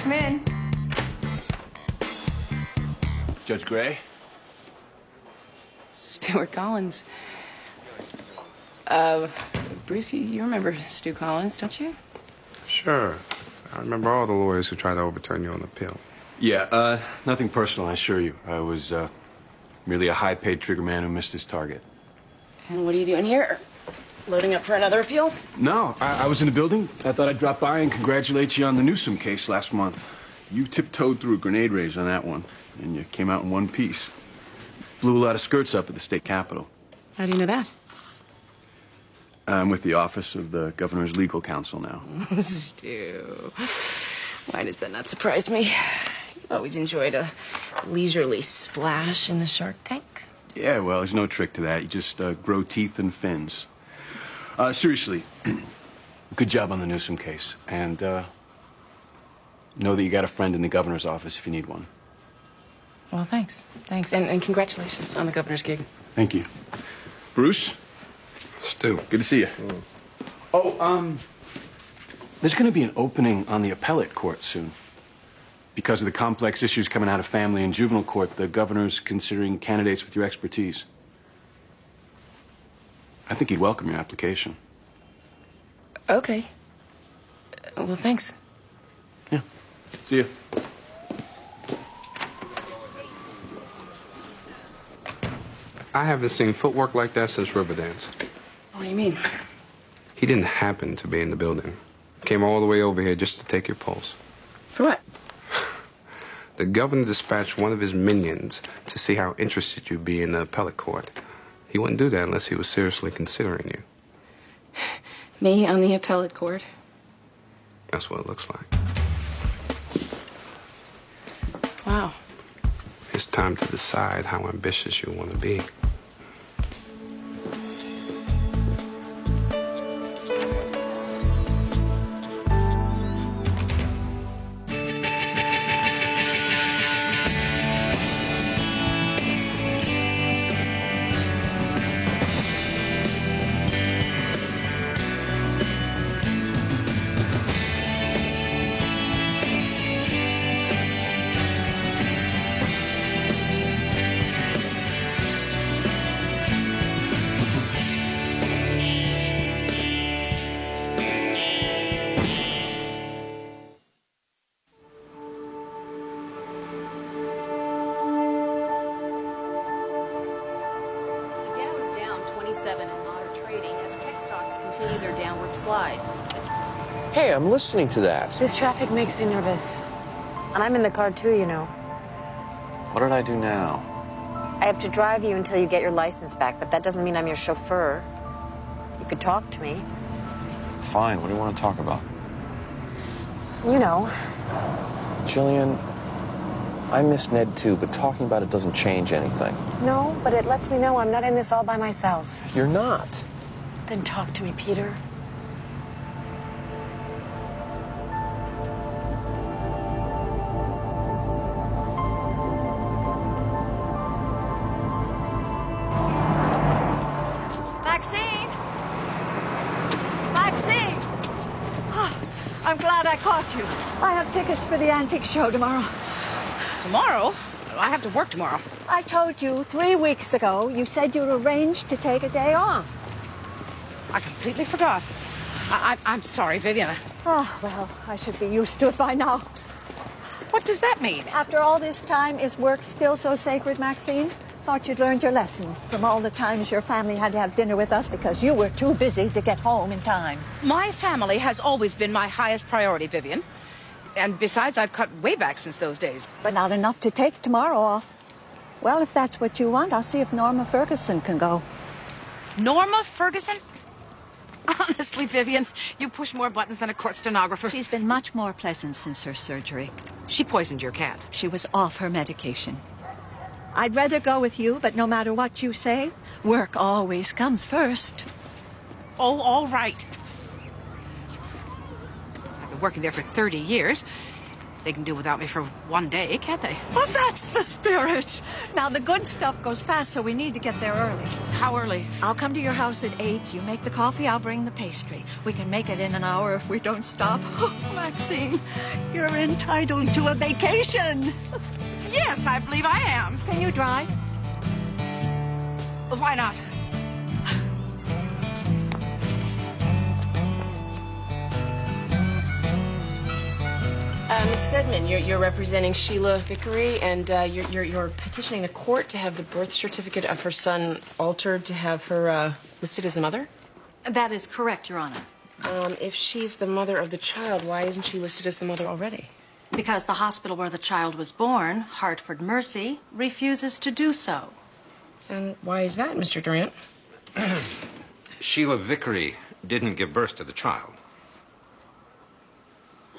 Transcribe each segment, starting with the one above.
come in. Judge Gray? Stuart Collins. Bruce, you remember Stu Collins, don't you? Sure. I remember all the lawyers who tried to overturn you on appeal. Yeah, nothing personal, I assure you. I was merely a high-paid triggerman who missed his target. And what are you doing here? Loading up for another appeal? No, I was in the building. I thought I'd drop by and congratulate you on the Newsom case last month. You tiptoed through a grenade raise on that one, and you came out in one piece. Blew a lot of skirts up at the state capitol. How do you know that? I'm with the Office of the Governor's Legal Counsel now. Stu. Why does that not surprise me? You always enjoyed a leisurely splash in the Shark Tank. Yeah, well, there's no trick to that. You just grow teeth and fins. Seriously, good job on the Newsom case. And know that you got a friend in the governor's office if you need one. Well, thanks. Thanks. And congratulations on the governor's gig. Thank you. Bruce? Stu. Good to see you. Oh, there's going to be an opening on the appellate court soon. Because of the complex issues coming out of family and juvenile court, the governor's considering candidates with your expertise. I think he'd welcome your application. Okay. Well, thanks. Yeah. See you. I haven't seen footwork like that since Riverdance. What do you mean? He didn't happen to be in the building. Came all the way over here just to take your pulse. For what? The governor dispatched one of his minions to see how interested you'd be in the appellate court. He wouldn't do that unless he was seriously considering you. Me on the appellate court? That's what it looks like. Wow. It's time to decide how ambitious you want to be. In modern trading as tech stocks continue their downward slide. Hey, I'm listening to that. This traffic makes me nervous. And I'm in the car too, you know. What did I do now? I have to drive you until you get your license back, but that doesn't mean I'm your chauffeur. You could talk to me. Fine, what do you want to talk about? You know. Jillian, I miss Ned too, but talking about it doesn't change anything. No, but it lets me know I'm not in this all by myself. You're not. Then talk to me, Peter. Maxine! Maxine! Oh, I'm glad I caught you. I have tickets for the antique show tomorrow. Tomorrow? I have to work tomorrow. I told you 3 weeks ago you said you'd arranged to take a day off. I completely forgot. I'm sorry, Vivian. Oh, well, I should be used to it by now. What does that mean? After all this time, is work still so sacred, Maxine? Thought you'd learned your lesson from all the times your family had to have dinner with us because you were too busy to get home in time. My family has always been my highest priority, Vivian. And besides, I've cut way back since those days. But not enough to take tomorrow off. Well, if that's what you want, I'll see if Norma Ferguson can go. Norma Ferguson? Honestly, Vivian, you push more buttons than a court stenographer. She's been much more pleasant since her surgery. She poisoned your cat. She was off her medication. I'd rather go with you, but no matter what you say, Work always comes first. Oh, all right. I've been working there for 30 years. They can do without me for one day, can't they? Well, that's the spirit. Now, the good stuff goes fast, so we need to get there early. How early? I'll come to your house at 8. You make the coffee, I'll bring the pastry. We can make it in an hour if we don't stop. Oh, Maxine, you're entitled to a vacation. Yes, I believe I am. Can you drive? Why not? Miss Stedman, you're representing Sheila Vickery, and you're petitioning the court to have the birth certificate of her son altered to have her listed as the mother? That is correct, Your Honor. If she's the mother of the child, why isn't she listed as the mother already? Because the hospital where the child was born, Hartford Mercy, refuses to do so. And why is that, Mr. Durant? Sheila Vickery didn't give birth to the child.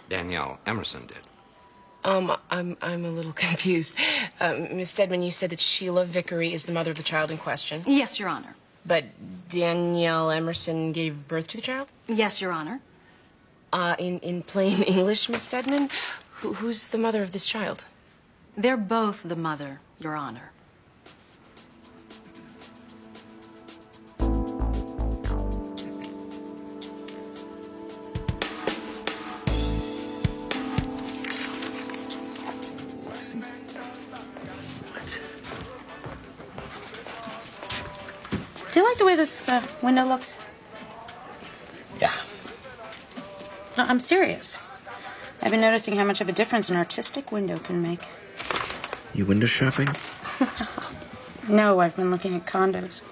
Danielle Emerson did. I'm a little confused. Miss Stedman, you said that Sheila Vickery is the mother of the child in question. Yes, Your Honor. But Danielle Emerson gave birth to the child? Yes, Your Honor. In plain English, Miss Stedman, who's the mother of this child? They're both the mother, Your Honor. Do you like the way this window looks? Yeah. No, I'm serious. I've been noticing how much of a difference an artistic window can make. You window shopping? No, I've been looking at condos.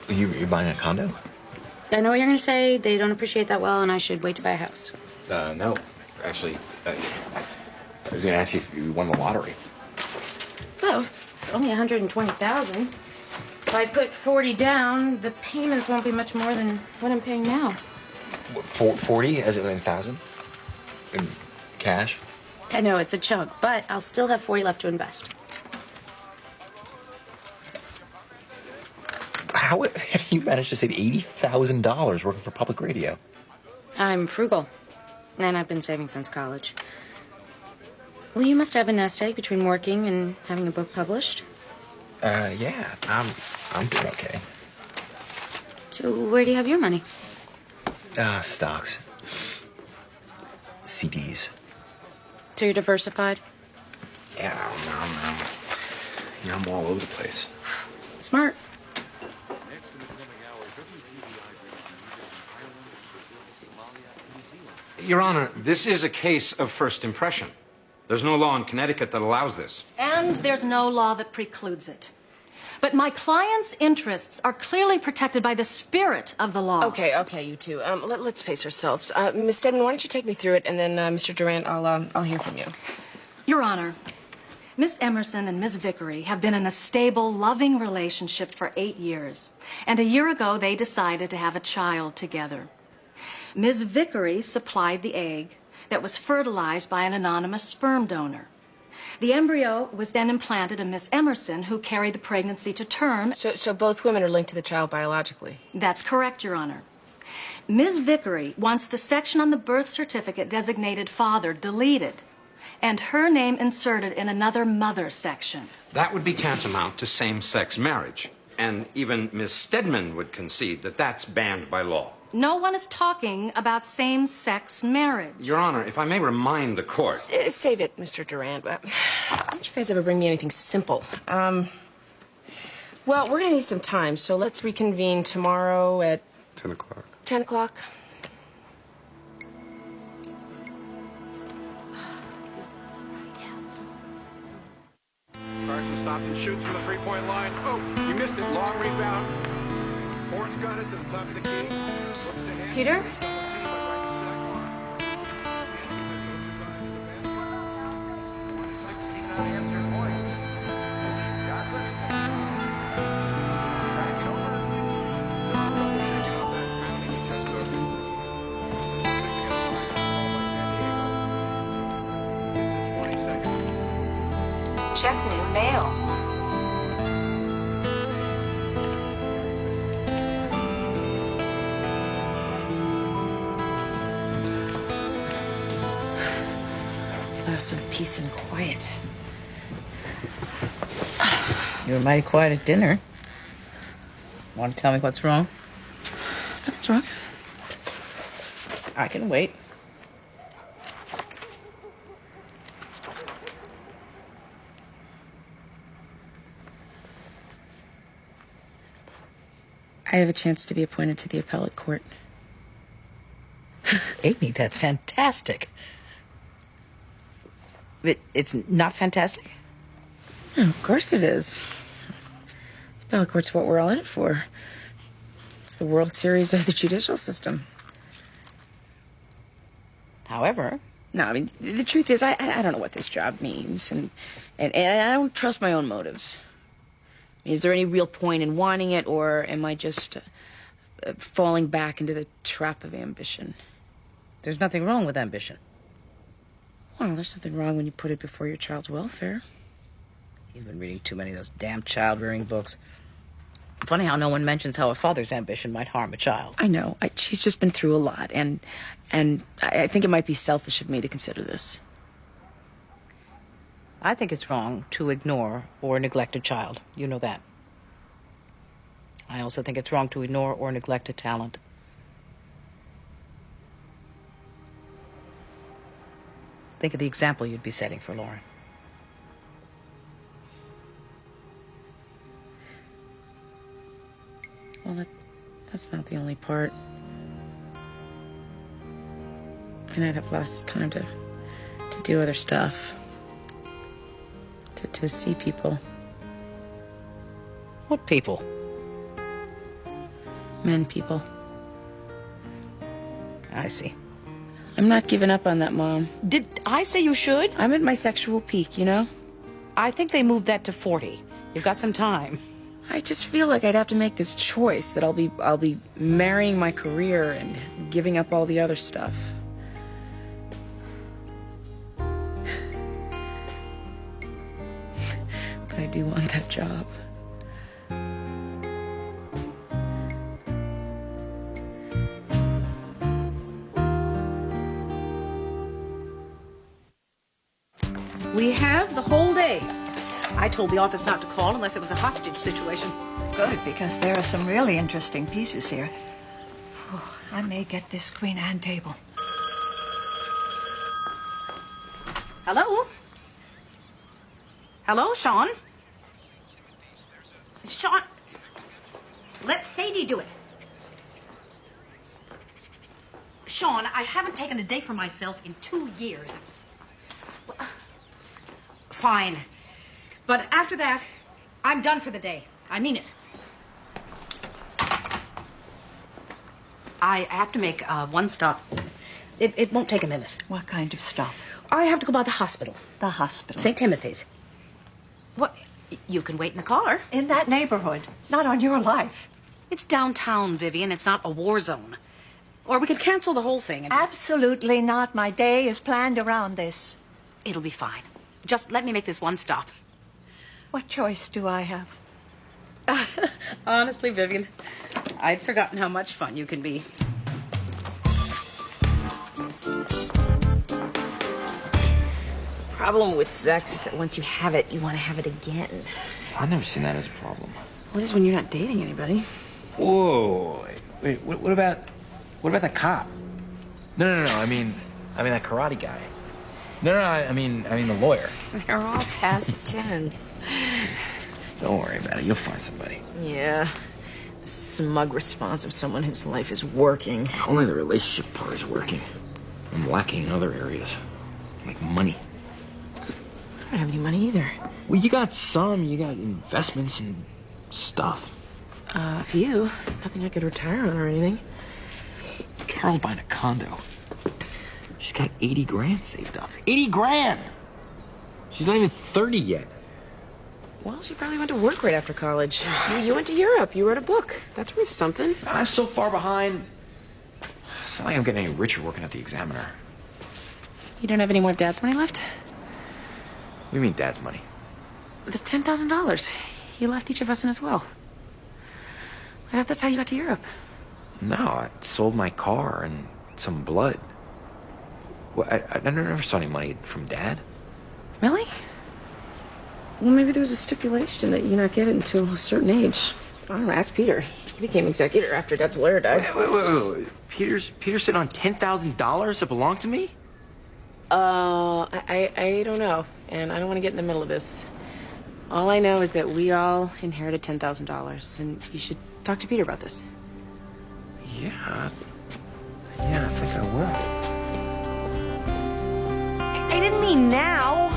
You're buying a condo? I know what you're going to say. They don't appreciate that well, and I should wait to buy a house. No. Actually, I was going to ask you if you won the lottery. Well, it's only $120,000. If I put 40 down, the payments won't be much more than what I'm paying now. 40 as in 1,000? In cash? I know it's a chunk, but I'll still have 40 left to invest. How have you managed to save $80,000 working for public radio? I'm frugal, and I've been saving since college. Well, you must have a nest egg between working and having a book published. Yeah, I'm doing okay. So where do you have your money? Stocks. CDs. So you're diversified? Yeah, I'm all over the place. Smart. Your Honor, this is a case of first impression. There's no law in Connecticut that allows this. And there's no law that precludes it. But my client's interests are clearly protected by the spirit of the law. Okay, you two. Let's pace ourselves. Miss Stedman, why don't you take me through it, and then, Mr. Durant, I'll hear from you. Your Honor, Miss Emerson and Miss Vickery have been in a stable, loving relationship for 8 years. And a year ago, they decided to have a child together. Ms. Vickery supplied the egg that was fertilized by an anonymous sperm donor. The embryo was then implanted in Miss Emerson, who carried the pregnancy to term. So both women are linked to the child biologically? That's correct, Your Honor. Ms. Vickery wants the section on the birth certificate designated father deleted and her name inserted in another mother section. That would be tantamount to same-sex marriage. And even Miss Stedman would concede that that's banned by law. No one is talking about same-sex marriage. Your Honor, if I may remind the court... Save it, Mr. Durant. Don't you guys ever bring me anything simple? Well, we're going to need some time, so let's reconvene tomorrow at... 10 o'clock. 10 o'clock. Carson stops and shoots from the three-point line. Oh, he missed it. Long rebound. Horns got it to the top of the key. Peter? Check new mail. Some peace and quiet. You were mighty quiet at dinner. Want to tell me what's wrong? Nothing's wrong. I can wait. I have a chance to be appointed to the appellate court. Amy, that's fantastic. But it's not fantastic? Oh, of course it is. Appellate court's what we're all in it for. It's the World Series of the judicial system. However... No, I mean, the truth is, I don't know what this job means, and I don't trust my own motives. I mean, is there any real point in wanting it, or am I just falling back into the trap of ambition? There's nothing wrong with ambition. Well, there's something wrong when you put it before your child's welfare. You've been reading too many of those damn child-rearing books. Funny how no one mentions how a father's ambition might harm a child. I know. She's just been through a lot, and I think it might be selfish of me to consider this. I think it's wrong to ignore or neglect a child. You know that. I also think it's wrong to ignore or neglect a talent. Think of the example you'd be setting for Lauren. Well, that's not the only part. And I'd have less time to do other stuff. To see people. What people? Men people. I see. I'm not giving up on that, Mom. Did I say you should? I'm at my sexual peak, you know? I think they moved that to 40. You've got some time. I just feel like I'd have to make this choice that I'll be marrying my career and giving up all the other stuff. But I do want that job. We have the whole day. I told the office not to call unless it was a hostage situation. Good, because there are some really interesting pieces here. Oh, I may get this Queen Anne table. Hello? Hello, Sean? Sean, let Sadie do it. Sean, I haven't taken a day for myself in 2 years. Fine. But after that, I'm done for the day. I mean it. I have to make one stop. It won't take a minute. What kind of stop? I have to go by the hospital. The hospital? St. Timothy's. What? You can wait in the car. In that neighborhood. Not on your life. It's downtown, Vivian. It's not a war zone. Or we could cancel the whole thing. Absolutely not. My day is planned around this. It'll be fine. Just let me make this one stop. What choice do I have? Honestly, Vivian, I'd forgotten how much fun you can be. The problem with sex is that once you have it, you want to have it again. I've never seen that as a problem. Well, it is when you're not dating anybody. Whoa. Wait, what about that cop? No. I mean that karate guy. No, I mean the lawyer. They're all past tense. Don't worry about it. You'll find somebody. Yeah. The smug response of someone whose life is working. Only the relationship part is working. I'm lacking in other areas, like money. I don't have any money either. Well, you got some. You got investments and stuff. A few. Nothing I could retire on or anything. Carol buying a condo. She's got 80 grand saved up. 80 grand! She's not even 30 yet. Well, she probably went to work right after college. You went to Europe. You wrote a book. That's worth something. I'm so far behind. It's not like I'm getting any richer working at the Examiner. You don't have any more dad's money left? What do you mean, Dad's money? The $10,000. He left each of us in his will. I thought that's how you got to Europe. No, I sold my car and some blood. Well, I never saw any money from Dad. Really? Well, maybe there was a stipulation that you not get it until a certain age. I don't know, ask Peter. He became executor after Dad's lawyer died. Wait. Peter's sitting on $10,000 that belonged to me? I don't know, and I don't want to get in the middle of this. All I know is that we all inherited $10,000, and you should talk to Peter about this. Yeah, I think I will. I didn't mean now.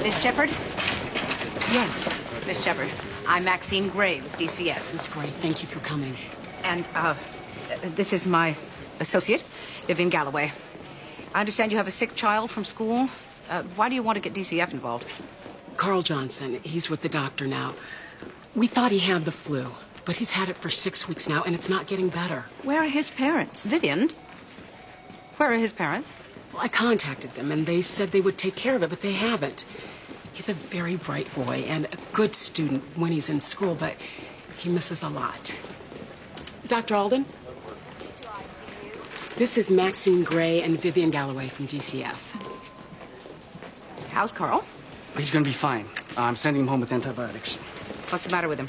Miss Shepard? Yes, Miss Shepard. I'm Maxine Gray with DCF. Miss Gray, thank you for coming. And, this is my associate, Vivian Galloway. I understand you have a sick child from school. Why do you want to get DCF involved? Carl Johnson, he's with the doctor now. We thought he had the flu, but he's had it for 6 weeks now, and it's not getting better. Where are his parents? Vivian? Where are his parents? Well, I contacted them, and they said they would take care of it, but they haven't. He's a very bright boy and a good student when he's in school, but he misses a lot. Dr. Alden? This is Maxine Gray and Vivian Galloway from DCF. How's Carl? He's gonna be fine. I'm sending him home with antibiotics. What's the matter with him?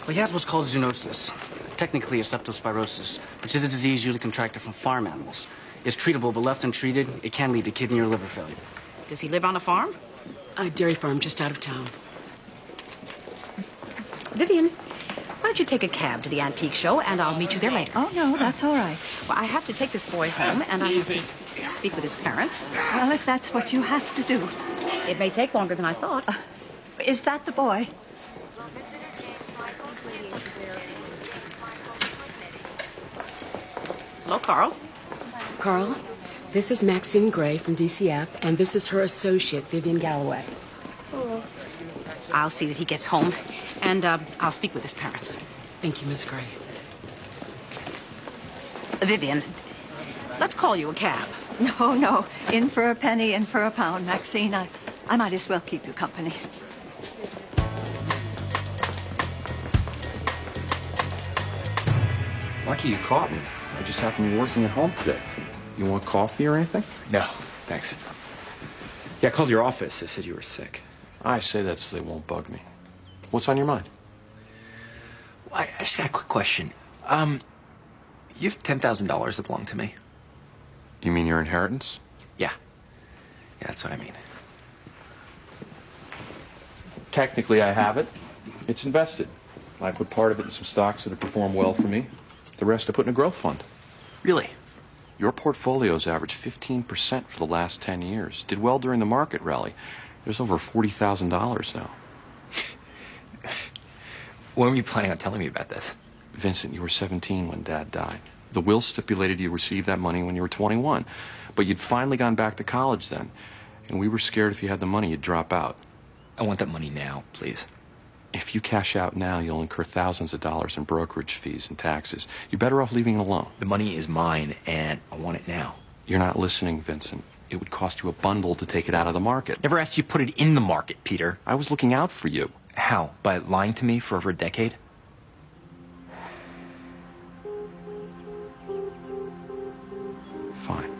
Well, he has what's called zoonosis. Technically, it's leptospirosis, which is a disease usually contracted from farm animals. It's treatable, but left untreated, it can lead to kidney or liver failure. Does he live on a farm? A dairy farm just out of town. Vivian, why don't you take a cab to the antique show, and I'll meet you there later. Oh, no, that's all right. Well, I have to take this boy home, and I have to speak with his parents. Well, if that's what you have to do. It may take longer than I thought. Is that the boy? Hello, Carl. Carl, this is Maxine Gray from DCF, and this is her associate, Vivian Galloway. I'll see that he gets home, and I'll speak with his parents. Thank you, Miss Gray. Vivian, let's call you a cab. No. In for a penny, in for a pound, Maxine. I might as well keep you company. Lucky you caught me. I just happened to be working at home today. You want coffee or anything? No, thanks. Yeah, I called your office. They said you were sick. I say that so they won't bug me. What's on your mind? Well, I just got a quick question. You have $10,000 that belong to me? You mean your inheritance? Yeah. Yeah, that's what I mean. Technically, I have it. It's invested. I put part of it in some stocks that have performed well for me. The rest I put in a growth fund. Really? Your portfolio's averaged 15% for the last 10 years. Did well during the market rally. There's over $40,000 now. When were you planning on telling me about this? Vincent, you were 17 when Dad died. The will stipulated you receive that money when you were 21. But you'd finally gone back to college then. And we were scared if you had the money, you'd drop out. I want that money now, please. If you cash out now, you'll incur thousands of dollars in brokerage fees and taxes. You're better off leaving it alone. The money is mine, and I want it now. You're not listening, Vincent. It would cost you a bundle to take it out of the market. Never asked you to put it in the market, Peter. I was looking out for you. How? By lying to me for over a decade? Fine.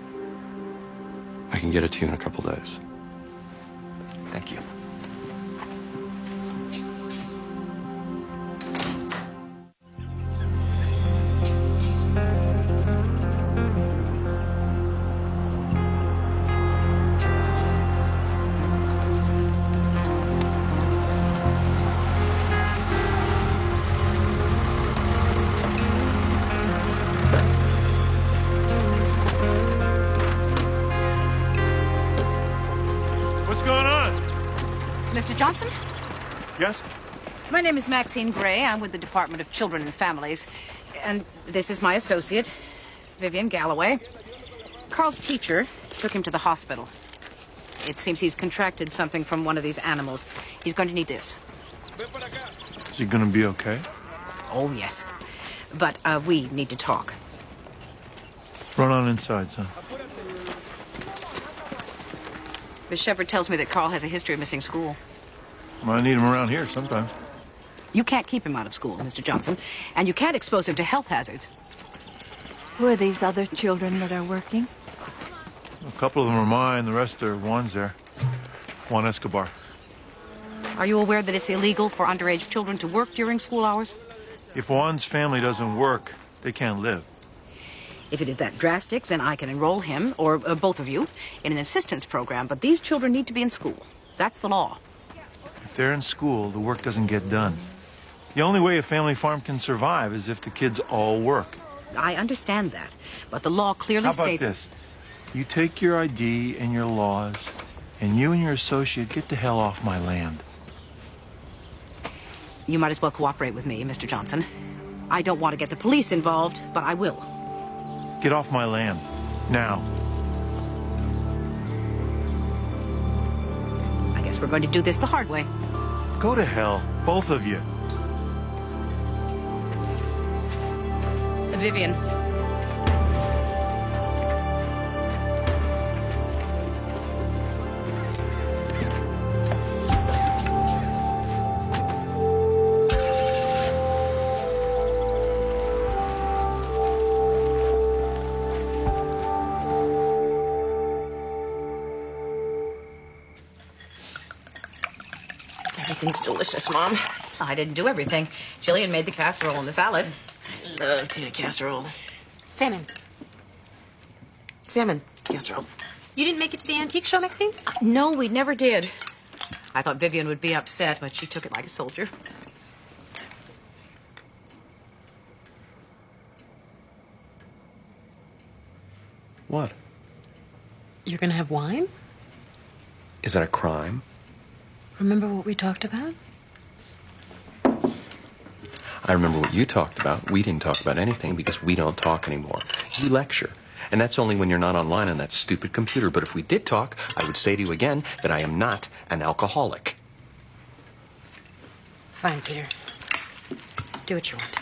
I can get it to you in a couple days. Thank you. Johnson? Yes? My name is Maxine Gray. I'm with the Department of Children and Families. And this is my associate, Vivian Galloway. Carl's teacher took him to the hospital. It seems he's contracted something from one of these animals. He's going to need this. Is he going to be okay? Oh, yes. But we need to talk. Run on inside, son. Miss Shepard tells me that Carl has a history of missing school. Well, I need him around here sometimes. You can't keep him out of school, Mr. Johnson, and you can't expose him to health hazards. Who are these other children that are working? A couple of them are mine. The rest are Juan's there. Juan Escobar. Are you aware that it's illegal for underage children to work during school hours? If Juan's family doesn't work, they can't live. If it is that drastic, then I can enroll him, or both of you, in an assistance program. But these children need to be in school. That's the law. If they're in school, the work doesn't get done. The only way a family farm can survive is if the kids all work. I understand that, but the law clearly How about states... this? You take your ID and your laws, and you and your associate get the hell off my land. You might as well cooperate with me, Mr. Johnson. I don't want to get the police involved, but I will. Get off my land. Now. I guess we're going to do this the hard way. Go to hell, both of you. Vivian. Everything's delicious, Mom. I didn't do everything. Jillian made the casserole and the salad. I love tuna casserole. Salmon. Salmon casserole. You didn't make it to the antique show, Maxine? No, we never did. I thought Vivian would be upset, but she took it like a soldier. What? You're gonna have wine? Is that a crime? Remember what we talked about? I remember what you talked about. We didn't talk about anything because we don't talk anymore. You lecture. And that's only when you're not online on that stupid computer. But if we did talk, I would say to you again that I am not an alcoholic. Fine, Peter. Do what you want.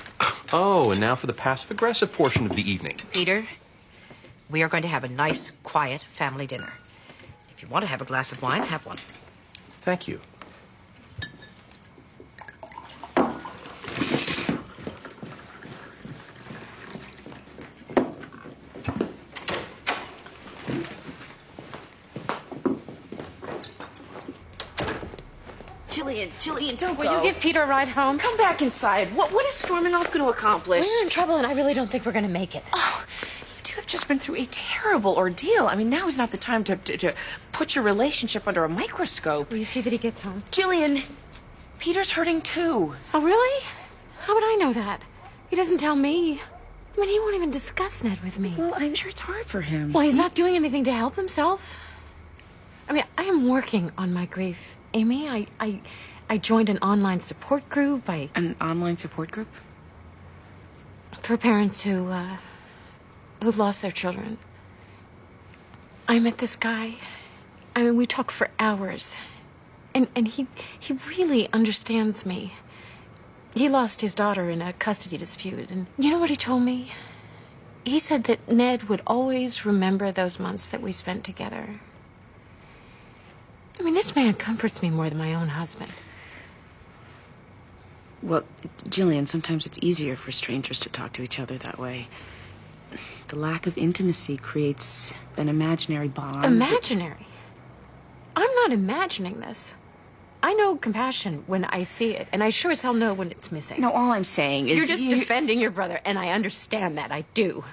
Oh, and now for the passive-aggressive portion of the evening. Peter, we are going to have a nice, quiet family dinner. If you want to have a glass of wine, have one. Thank you. Jillian, don't Will go. you give Peter a ride home? Come back inside. What is storming off going to accomplish? We're in trouble, and I really don't think we're going to make it. Oh, you two have just been through a terrible ordeal. I mean, now is not the time to put your relationship under a microscope. Will you see that he gets home? Jillian, Peter's hurting too. Oh, really? How would I know that? He doesn't tell me. I mean, he won't even discuss Ned with me. Well, I'm sure it's hard for him. Well, he's not doing anything to help himself. I mean, I am working on my grief. Amy, I joined an online support group. An online support group? For parents who've lost their children. I met this guy. I mean, we talk for hours. And he really understands me. He lost his daughter in a custody dispute. And you know what he told me? He said that Ned would always remember those months that we spent together. I mean, this man comforts me more than my own husband. Well, Jillian, sometimes it's easier for strangers to talk to each other that way. The lack of intimacy creates an imaginary bond. Imaginary? I'm not imagining this. I know compassion when I see it, and I sure as hell know when it's missing. No, all I'm saying is... You're just defending your brother, and I understand that. I do.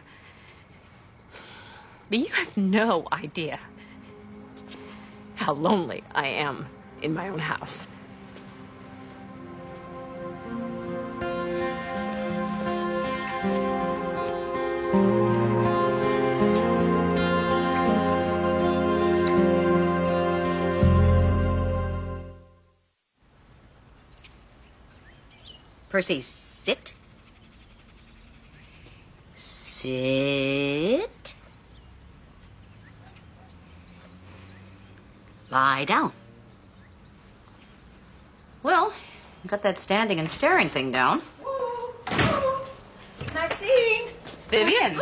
But you have no idea how lonely I am in my own house. Percy, sit. Sit. Lie down. Well, you got that standing and staring thing down. Maxine! Vivian!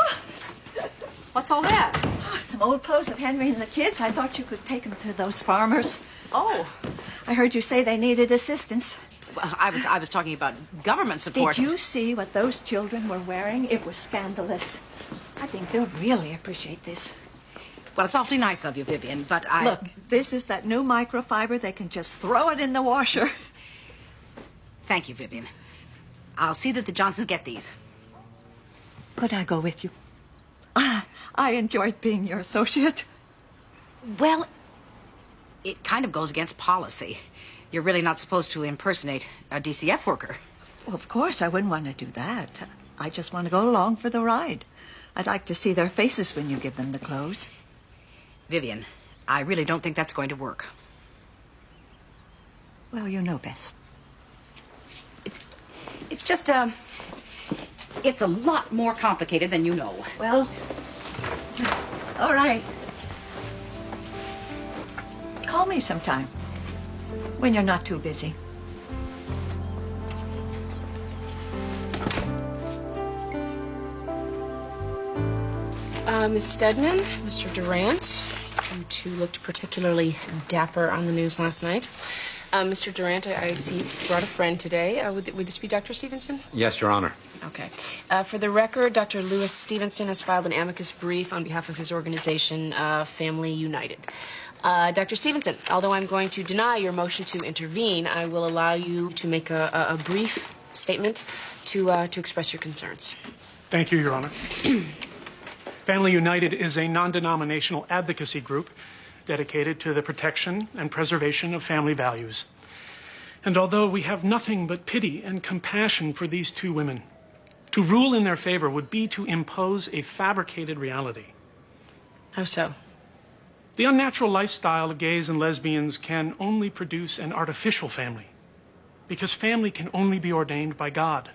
What's all that? Oh, some old clothes of Henry and the kids. I thought you could take them to those farmers. Oh. I heard you say they needed assistance. Well, I was talking about government support. Did you see what those children were wearing? It was scandalous. I think they'll really appreciate this. Well, it's awfully nice of you, Vivian, but Look, this is that new microfiber. They can just throw it in the washer. Thank you, Vivian. I'll see that the Johnsons get these. Could I go with you? I enjoyed being your associate. Well, it kind of goes against policy. You're really not supposed to impersonate a DCF worker. Well, of course, I wouldn't want to do that. I just want to go along for the ride. I'd like to see their faces when you give them the clothes. Vivian, I really don't think that's going to work. Well, you know best. It's just, it's a lot more complicated than you know. Well, all right. Call me sometime when you're not too busy. Miss Stedman, Mr. Durant, you two looked particularly dapper on the news last night. Mr. Durant, I see you brought a friend today. Would this be Dr. Stevenson? Yes, Your Honor. Okay. For the record, Dr. Lewis Stevenson has filed an amicus brief on behalf of his organization, Family United. Dr. Stevenson, although I'm going to deny your motion to intervene, I will allow you to make a brief statement to express your concerns. Thank you, Your Honor. Family United is a non-denominational advocacy group dedicated to the protection and preservation of family values. And although we have nothing but pity and compassion for these two women, to rule in their favor would be to impose a fabricated reality. How so? The unnatural lifestyle of gays and lesbians can only produce an artificial family, because family can only be ordained by God.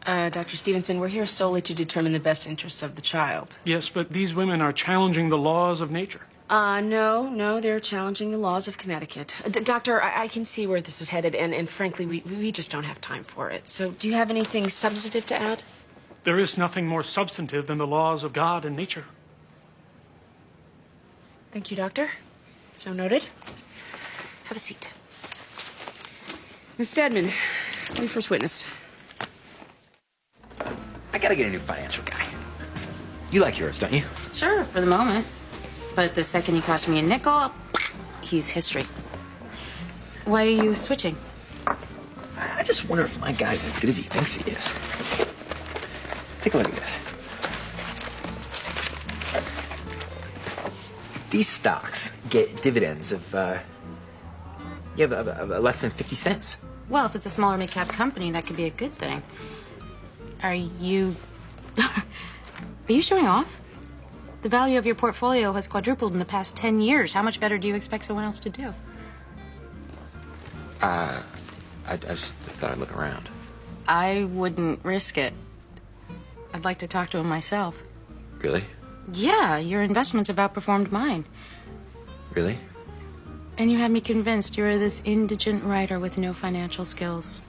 Dr. Stevenson, we're here solely to determine the best interests of the child. Yes, but these women are challenging the laws of nature. No, they're challenging the laws of Connecticut. Doctor, I can see where this is headed, and frankly, we just don't have time for it. So do you have anything substantive to add? There is nothing more substantive than the laws of God and nature. Thank you, Doctor. So noted. Have a seat. Miss Stedman, your first witness. I gotta get a new financial guy. You like yours, don't you? Sure, for the moment. But the second he cost me a nickel, he's history. Why are you switching? I just wonder if my guy's as good as he thinks he is. Take a look at this. These stocks get dividends of less than 50 cents. Well, if it's a smaller mid-cap company, that could be a good thing. Are you... Are you showing off? The value of your portfolio has quadrupled in the past 10 years. How much better do you expect someone else to do? I just thought I'd look around. I wouldn't risk it. I'd like to talk to him myself. Really? Yeah, your investments have outperformed mine. Really? And you had me convinced you're this indigent writer with no financial skills.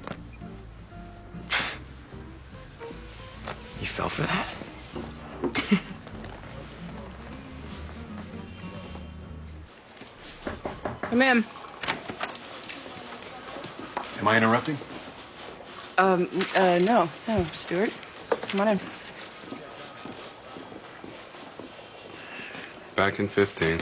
You fell for that? Come in. Am I interrupting? No, Stuart. Come on in. Back in 15.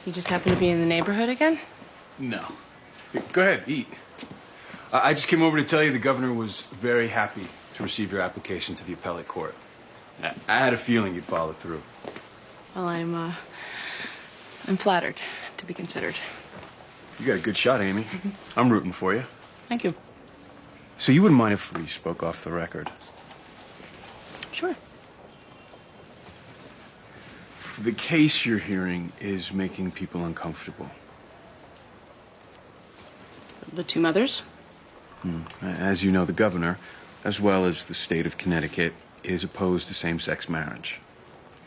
You just happen to be in the neighborhood again? No. Go ahead, eat. I just came over to tell you the governor was very happy to receive your application to the appellate court. I had a feeling you'd follow through. Well, I'm flattered to be considered. You got a good shot, Amy. I'm rooting for you. Thank you. So you wouldn't mind if we spoke off the record? Sure. The case you're hearing is making people uncomfortable. The two mothers? As you know, the governor, as well as the state of Connecticut, is opposed to same-sex marriage.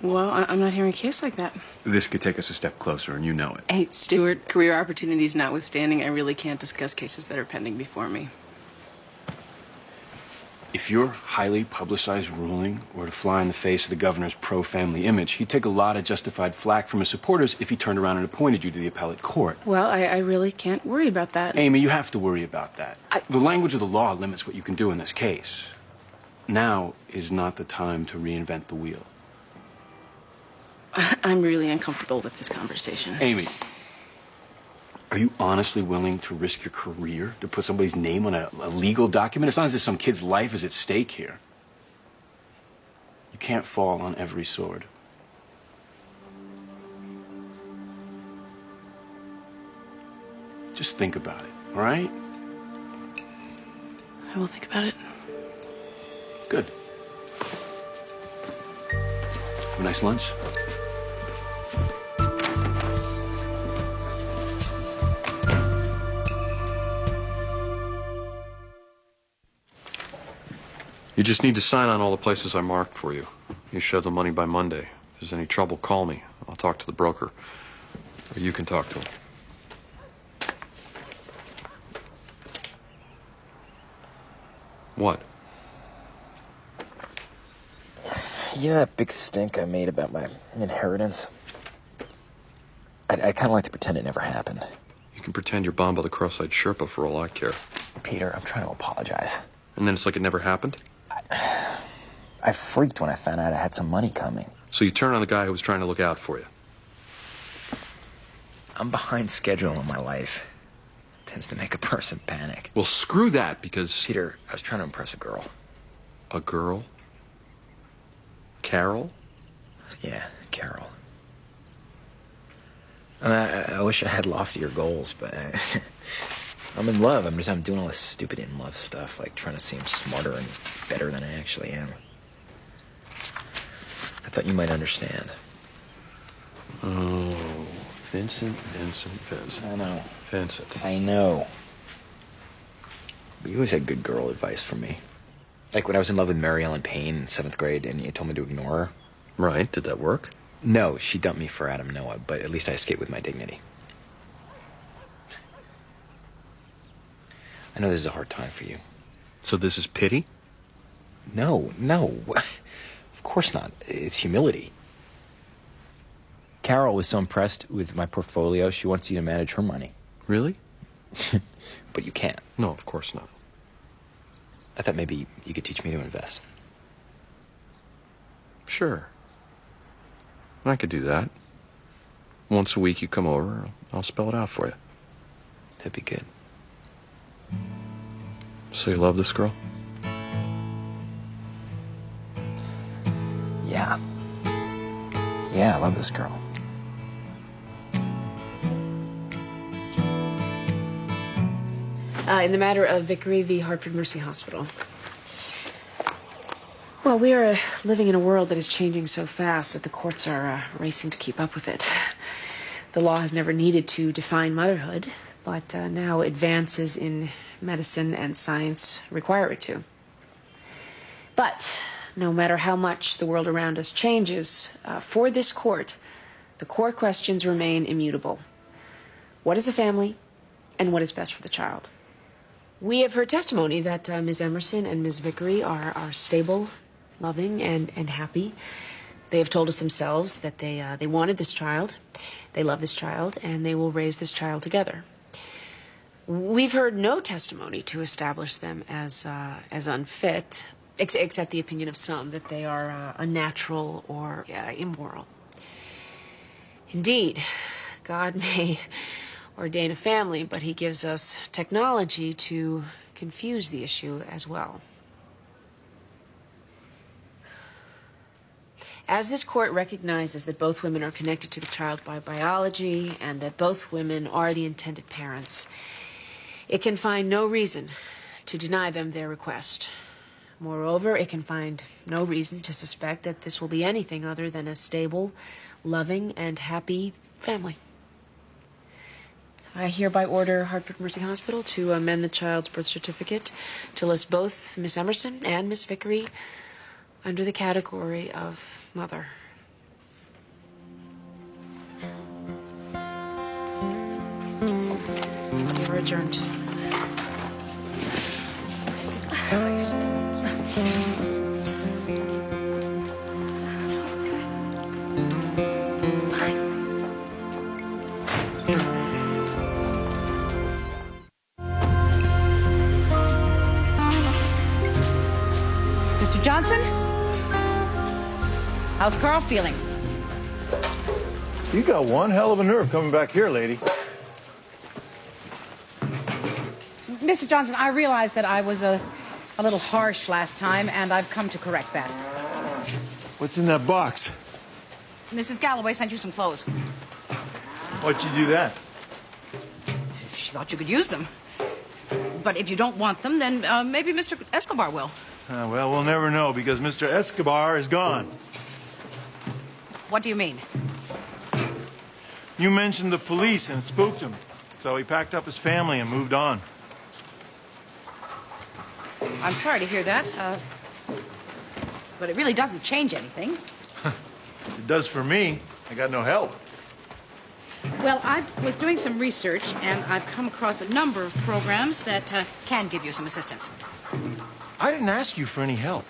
Well, I'm not hearing a case like that. This could take us a step closer, and you know it. Hey, Stuart, career opportunities notwithstanding, I really can't discuss cases that are pending before me. If your highly publicized ruling were to fly in the face of the governor's pro-family image, he'd take a lot of justified flack from his supporters if he turned around and appointed you to the appellate court. Well, I really can't worry about that. Amy, you have to worry about that. The language of the law limits what you can do in this case. Now is not the time to reinvent the wheel. I'm really uncomfortable with this conversation. Amy, are you honestly willing to risk your career to put somebody's name on a legal document? It's not as if some kid's life is at stake here. You can't fall on every sword. Just think about it, all right? I will think about it. Good. Have a nice lunch. You just need to sign on all the places I marked for you. You should have the money by Monday. If there's any trouble, call me. I'll talk to the broker. Or you can talk to him. What? You know that big stink I made about my inheritance? I'd kind of like to pretend it never happened. You can pretend you're bombed by the cross-eyed Sherpa for all I care. Peter, I'm trying to apologize. And then it's like it never happened? I freaked when I found out I had some money coming. So you turn on the guy who was trying to look out for you? I'm behind schedule in my life. It tends to make a person panic. Well, screw that, because... Peter, I was trying to impress a girl. A girl? Carol? Yeah, Carol. I wish I had loftier goals, but I'm in love. I'm doing all this stupid in-love stuff, like trying to seem smarter and better than I actually am. I thought you might understand. Oh, Vincent. I know. Vincent. I know. But you always had good girl advice for me. Like when I was in love with Mary Ellen Payne in 7th grade and you told me to ignore her. Right. Did that work? No, she dumped me for Adam Noah, but at least I escaped with my dignity. I know this is a hard time for you. So this is pity? No. Of course not. It's humility. Carol was so impressed with my portfolio, she wants you to manage her money. Really? But you can't. No, of course not. I thought maybe you could teach me to invest. Sure. I could do that. Once a week you come over, I'll spell it out for you. That'd be good. So you love this girl? Yeah. Yeah, I love this girl. In the matter of Vickery v. Hartford Mercy Hospital. Well, we are living in a world that is changing so fast that the courts are racing to keep up with it. The law has never needed to define motherhood, but now advances in medicine and science require it to. But no matter how much the world around us changes, for this court, the core questions remain immutable. What is a family, and what is best for the child? We have heard testimony that Ms. Emerson and Ms. Vickery are stable, loving, and happy. They have told us themselves that they wanted this child, they love this child, and they will raise this child together. We've heard no testimony to establish them as unfit, except the opinion of some that they are unnatural or immoral. Indeed, God may ordain a family, but he gives us technology to confuse the issue as well. As this court recognizes that both women are connected to the child by biology and that both women are the intended parents, it can find no reason to deny them their request. Moreover, it can find no reason to suspect that this will be anything other than a stable, loving, and happy family. I hereby order Hartford Mercy Hospital to amend the child's birth certificate to list both Miss Emerson and Miss Vickery under the category of mother. We are adjourned. Carl feeling? You got one hell of a nerve coming back here, lady. Mr. Johnson, I realize that I was a little harsh last time, and I've come to correct that. What's in that box? Mrs. Galloway sent you some clothes. Why'd you do that? She thought you could use them. But if you don't want them, then maybe Mr. Escobar will. Well, we'll never know, because Mr. Escobar is gone. What do you mean? You mentioned the police and it spooked him. So he packed up his family and moved on. I'm sorry to hear that. But it really doesn't change anything. It does for me. I got no help. Well, I was doing some research, and I've come across a number of programs that can give you some assistance. I didn't ask you for any help.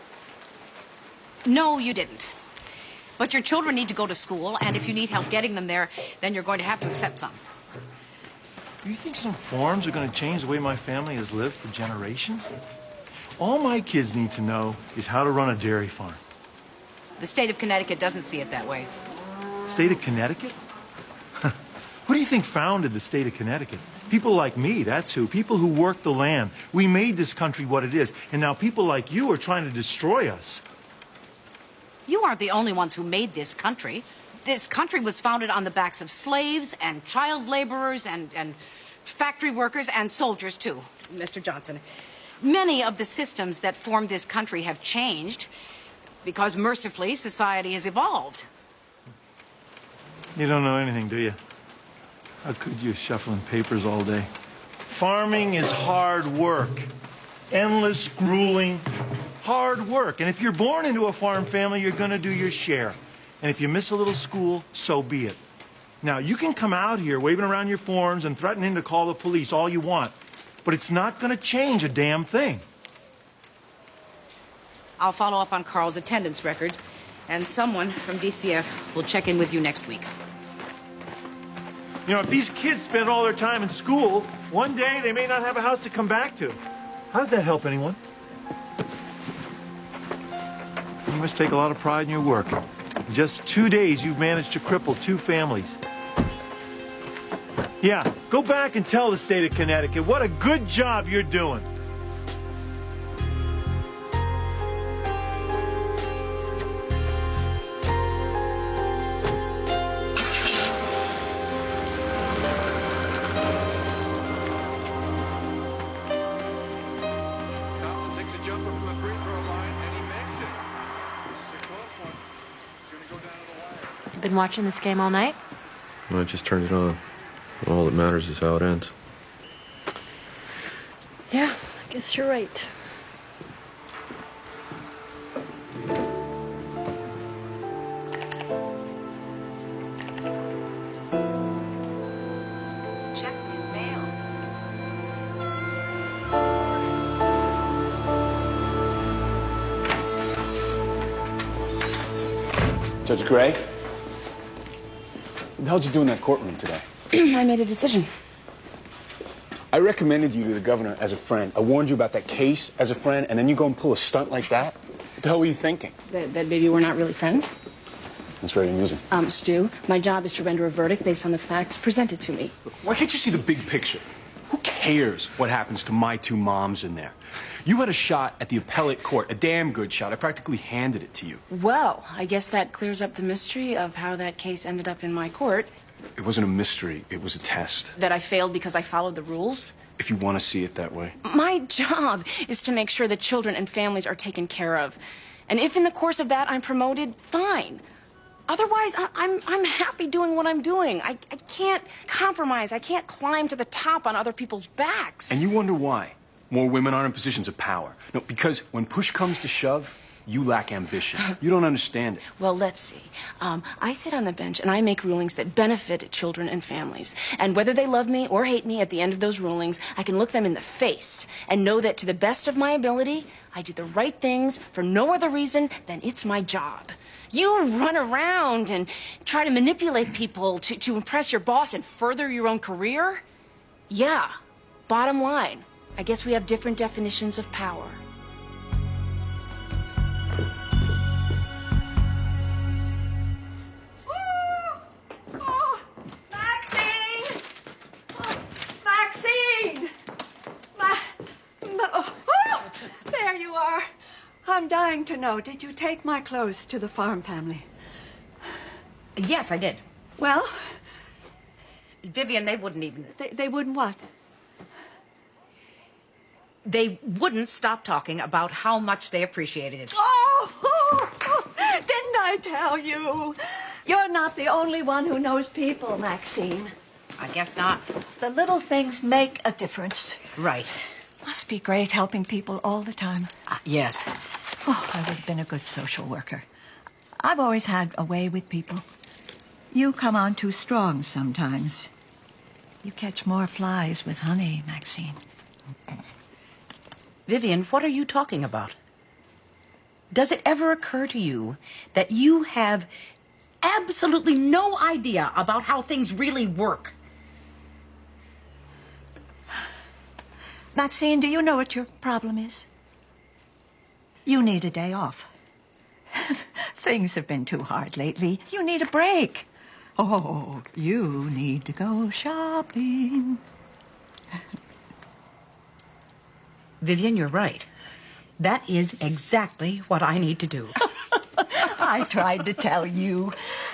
No, you didn't. But your children need to go to school, and if you need help getting them there, then you're going to have to accept some. Do you think some forms are going to change the way my family has lived for generations? All my kids need to know is how to run a dairy farm. The state of Connecticut doesn't see it that way. State of Connecticut? Who do you think founded the state of Connecticut? People like me, that's who. People who worked the land. We made this country what it is. And now people like you are trying to destroy us. You aren't the only ones who made this country. This country was founded on the backs of slaves and child laborers and factory workers and soldiers, too, Mr. Johnson. Many of the systems that formed this country have changed because, mercifully, society has evolved. You don't know anything, do you? How could you, shuffling papers all day? Farming is hard work. Endless, grueling, hard work. And if you're born into a farm family, you're going to do your share. And if you miss a little school, so be it. Now, you can come out here waving around your forms and threatening to call the police all you want, but it's not going to change a damn thing. I'll follow up on Carl's attendance record, and someone from DCF will check in with you next week. You know, if these kids spend all their time in school, one day they may not have a house to come back to. How does that help anyone? You must take a lot of pride in your work. In just 2 days, you've managed to cripple 2 families. Yeah, go back and tell the state of Connecticut what a good job you're doing. Thompson takes a jumper from the free throw line, and he makes it. This is a close one. It's going to go down to the wire. Been watching this game all night? Well, I just turned it on. All that matters is how it ends. Yeah, I guess you're right. Check in mail. Judge Gray? What the hell did you do in that courtroom today? I made a decision. I recommended you to the governor as a friend. I warned you about that case as a friend, and then you go and pull a stunt like that? What the hell were you thinking? That maybe we're not really friends? That's very amusing. Stu, my job is to render a verdict based on the facts presented to me. Why can't you see the big picture? Who cares what happens to my 2 moms in there? You had a shot at the appellate court, a damn good shot. I practically handed it to you. Well, I guess that clears up the mystery of how that case ended up in my court. It wasn't a mystery. It was a test. That I failed because I followed the rules. If you want to see it that way. My job is to make sure that children and families are taken care of. And if in the course of that I'm promoted, fine. Otherwise, I'm happy doing what I'm doing. I can't compromise. I can't climb to the top on other people's backs. And you wonder why more women aren't in positions of power. No, because when push comes to shove, you lack ambition. You don't understand it. Well, let's see. I sit on the bench and I make rulings that benefit children and families. And whether they love me or hate me at the end of those rulings, I can look them in the face and know that to the best of my ability, I did the right things for no other reason than it's my job. You run around and try to manipulate people to impress your boss and further your own career? Yeah. Bottom line, I guess we have different definitions of power. dying to know, did you take my clothes to the farm family? Yes, I did. Well? Vivian, they wouldn't even... They wouldn't what? They wouldn't stop talking about how much they appreciated it. Oh, didn't I tell you? You're not the only one who knows people, Maxine. I guess not. The little things make a difference. Right. Must be great helping people all the time. Yes. Oh, I would have been a good social worker. I've always had a way with people. You come on too strong sometimes. You catch more flies with honey, Maxine. Vivian, what are you talking about? Does it ever occur to you that you have absolutely no idea about how things really work? Maxine, do you know what your problem is? You need a day off. Things have been too hard lately. You need a break. Oh, you need to go shopping. Vivian, you're right. That is exactly what I need to do. I tried to tell you.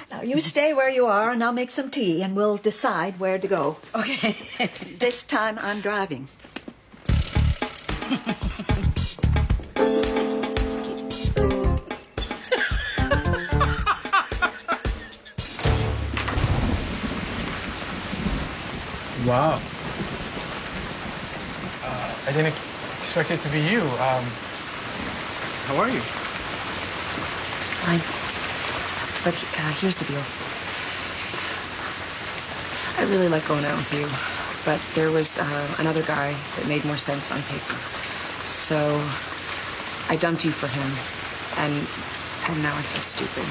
Now, you stay where you are, and I'll make some tea, and we'll decide where to go. Okay. This time, I'm driving. Wow. I didn't expect it to be you. How are you? Fine. But here's the deal. I really like going out with you, but there was another guy that made more sense on paper. So I dumped you for him, and now I feel stupid.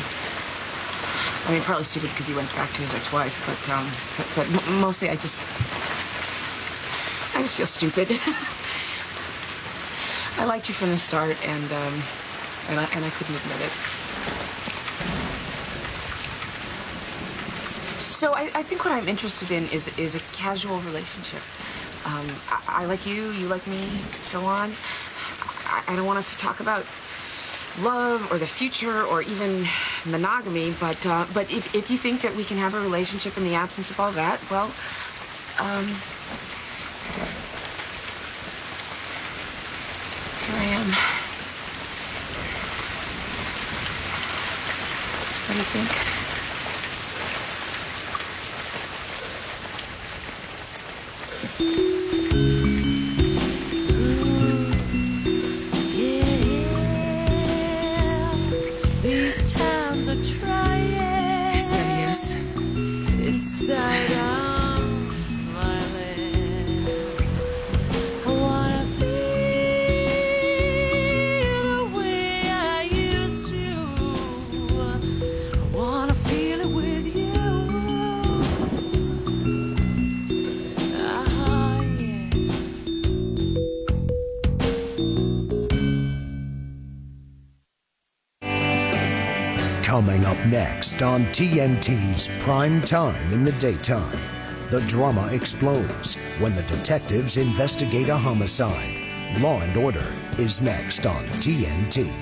I mean, partly stupid because he went back to his ex-wife, but mostly I just feel stupid. I liked you from the start, and I couldn't admit it. So I think what I'm interested in is a casual relationship. I like you, you like me, so on. I don't want us to talk about love or the future or even monogamy, but if you think that we can have a relationship in the absence of all that, well, here I am. What do you think? These times are trying. Is that a yes? Inside I'm smiling. I wanna feel the way I used to. I wanna feel it with you. Coming up next on TNT's Prime Time in the Daytime, the drama explodes when the detectives investigate a homicide. Law and Order is next on TNT.